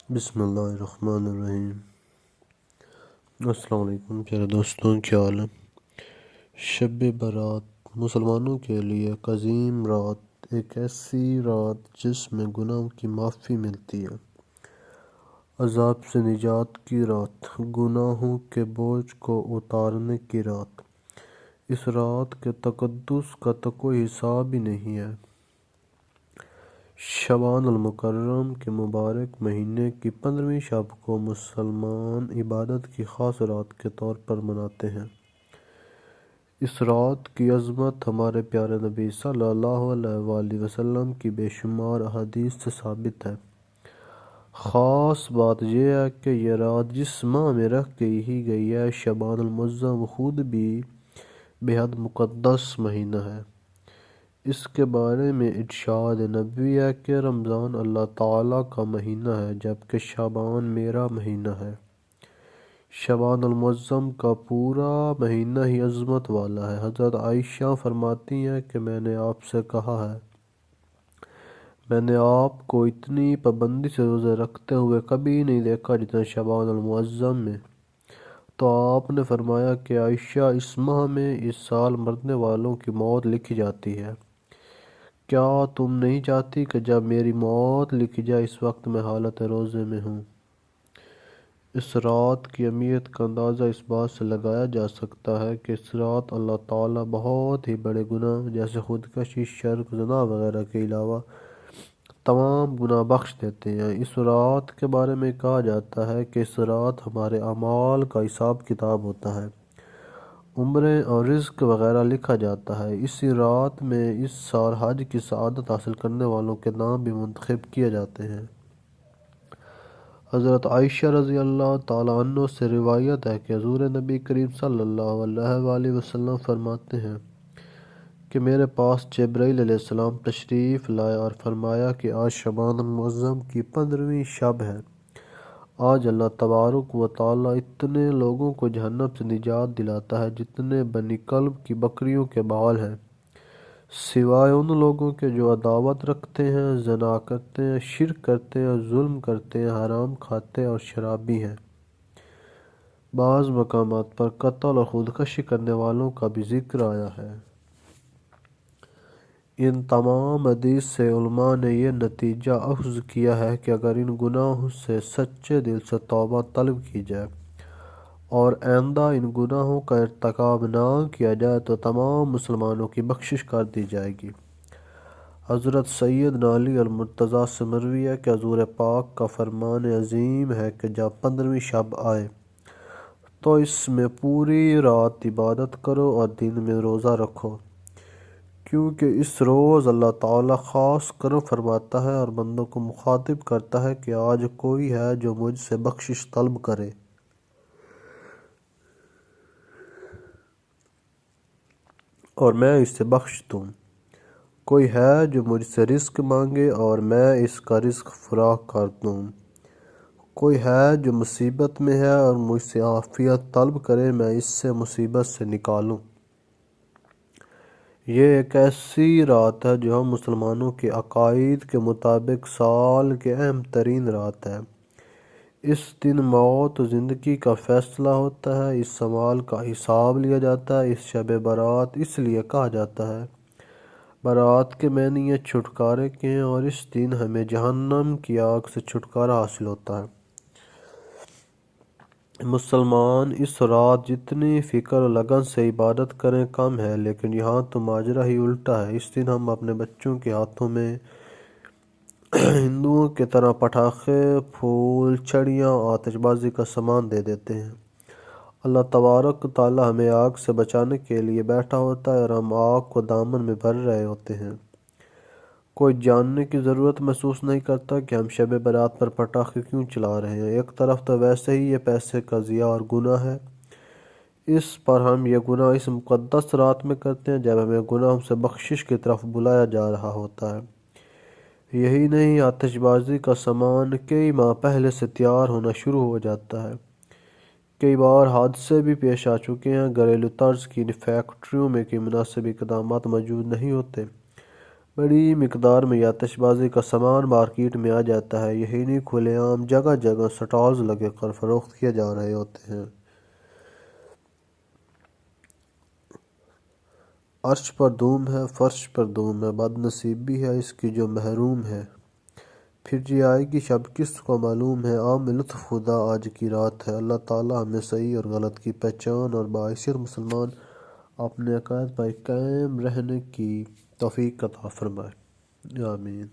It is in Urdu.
بسم اللہ الرحمن الرحیم۔ السلام علیکم پیارے دوستوں، کیا حال ہے؟ شب برات مسلمانوں کے لیے ایک عظیم رات، ایک ایسی رات جس میں گناہوں کی معافی ملتی ہے، عذاب سے نجات کی رات، گناہوں کے بوجھ کو اتارنے کی رات۔ اس رات کے تقدس کا تو کوئی حساب ہی نہیں ہے۔ شعبان المکرم کے مبارک مہینے کی 15ویں شب کو مسلمان عبادت کی خاص رات کے طور پر مناتے ہیں۔ اس رات کی عظمت ہمارے پیارے نبی صلی اللہ علیہ وآلہ وسلم کی بے شمار احادیث سے ثابت ہے۔ خاص بات یہ ہے کہ یہ رات جس ماہ میں رکھ ہی گئی ہے، شعبان المعظم، وہ خود بھی بے حد مقدس مہینہ ہے۔ اس کے بارے میں ارشاد نبوی ہے کہ رمضان اللہ تعالیٰ کا مہینہ ہے، جبکہ شعبان میرا مہینہ ہے۔ شعبان المعظم کا پورا مہینہ ہی عظمت والا ہے۔ حضرت عائشہ فرماتی ہیں کہ میں نے آپ سے کہا ہے، میں نے آپ کو اتنی پابندی سے روزے رکھتے ہوئے کبھی نہیں دیکھا جتنا شعبان المعظم میں۔ تو آپ نے فرمایا کہ عائشہ، اس ماہ میں اس سال مرنے والوں کی موت لکھی جاتی ہے، کیا تم نہیں چاہتی کہ جب میری موت لکھی جائے اس وقت میں حالت روزے میں ہوں؟ اس رات کی اہمیت کا اندازہ اس بات سے لگایا جا سکتا ہے کہ اس رات اللہ تعالیٰ بہت ہی بڑے گناہ جیسے خودکشی، شرک، زنا وغیرہ کے علاوہ تمام گناہ بخش دیتے ہیں۔ اس رات کے بارے میں کہا جاتا ہے کہ اس رات ہمارے اعمال کا حساب کتاب ہوتا ہے، عمریں اور رزق وغیرہ لکھا جاتا ہے۔ اسی رات میں اس سال حج کی سعادت حاصل کرنے والوں کے نام بھی منتخب کیے جاتے ہیں۔ حضرت عائشہ رضی اللہ تعالیٰ عنہ سے روایت ہے کہ حضور نبی کریم صلی اللہ علیہ وآلہ وسلم فرماتے ہیں کہ میرے پاس جبرائیل علیہ السلام تشریف لائے اور فرمایا کہ آج شعبان المعظم کی 15ویں شب ہے۔ آج اللہ تبارک و تعالیٰ اتنے لوگوں کو جہنم سے نجات دلاتا ہے جتنے بنی کلب کی بکریوں کے بال ہیں، سوائے ان لوگوں کے جو عداوت رکھتے ہیں، زنا کرتے ہیں، شرک کرتے ہیں، ظلم کرتے ہیں، حرام کھاتے اور شرابی ہیں۔ بعض مقامات پر قتل اور خودکشی کرنے والوں کا بھی ذکر آیا ہے۔ ان تمام حدیث سے علماء نے یہ نتیجہ اخذ کیا ہے کہ اگر ان گناہوں سے سچے دل سے توبہ طلب کی جائے اور آئندہ ان گناہوں کا ارتکاب نہ کیا جائے تو تمام مسلمانوں کی بخشش کر دی جائے گی۔ حضرت سیدنا علی المرتضیٰ سے مروی ہے کہ حضور پاک کا فرمان عظیم ہے کہ جب 15ویں شب آئے تو اس میں پوری رات عبادت کرو اور دن میں روزہ رکھو، کیونکہ اس روز اللہ تعالیٰ خاص کرم فرماتا ہے اور بندوں کو مخاطب کرتا ہے کہ آج کوئی ہے جو مجھ سے بخشش طلب کرے اور میں اسے بخش دوں، کوئی ہے جو مجھ سے رزق مانگے اور میں اس کا رزق فراخ کر دوں، کوئی ہے جو مصیبت میں ہے اور مجھ سے عافیت طلب کرے، میں اس سے مصیبت سے نکالوں۔ یہ ایک ایسی رات ہے جو ہم مسلمانوں کے عقائد کے مطابق سال کی اہم ترین رات ہے۔ اس دن موت و زندگی کا فیصلہ ہوتا ہے، اس اعمال کا حساب لیا جاتا ہے۔ اس شب برات اس لیے کہا جاتا ہے، برات کے معنی یہ چھٹکارے کے ہیں، اور اس دن ہمیں جہنم کی آگ سے چھٹکارا حاصل ہوتا ہے۔ مسلمان اس رات جتنی فکر و لگن سے عبادت کریں کم ہے، لیکن یہاں تو ماجرا ہی الٹا ہے۔ اس دن ہم اپنے بچوں کے ہاتھوں میں ہندوؤں کی طرح پٹاخے، پھول، چھڑیاں، آتش بازی کا سامان دے دیتے ہیں۔ اللہ تبارک تعالیٰ ہمیں آگ سے بچانے کے لیے بیٹھا ہوتا ہے اور ہم آگ کو دامن میں بھر رہے ہوتے ہیں۔ کوئی جاننے کی ضرورت محسوس نہیں کرتا کہ ہم شب برات پر پٹاخے کیوں چلا رہے ہیں۔ ایک طرف تو ویسے ہی یہ پیسے کا ضیاع اور گناہ ہے، اس پر ہم یہ گناہ اس مقدس رات میں کرتے ہیں جب ہمیں گناہوں سے بخشش کی طرف بلایا جا رہا ہوتا ہے۔ یہی نہیں، آتش بازی کا سامان کئی ماہ پہلے سے تیار ہونا شروع ہو جاتا ہے۔ کئی بار حادثے بھی پیش آ چکے ہیں۔ گھریلو طرز کی ان فیکٹریوں میں کوئی مناسب اقدامات موجود نہیں ہوتے۔ بڑی مقدار میں یہ آتش بازی کا سامان مارکیٹ میں آ جاتا ہے، یہی نہیں کھلے عام جگہ جگہ سٹالز لگے کر فروخت کیے جا رہے ہوتے ہیں۔ عرش پر دھوم ہے، فرش پر دھوم ہے، بد نصیبی ہے اس کی جو محروم ہے۔ پھر یہ آئے گی شب کس کو معلوم ہے، عام لطف خدا آج کی رات ہے۔ اللہ تعالی ہمیں صحیح اور غلط کی پہچان اور باحثیت مسلمان اپنے عقائد پر قائم رہنے کی توفیق عطا فرمائے، آمین۔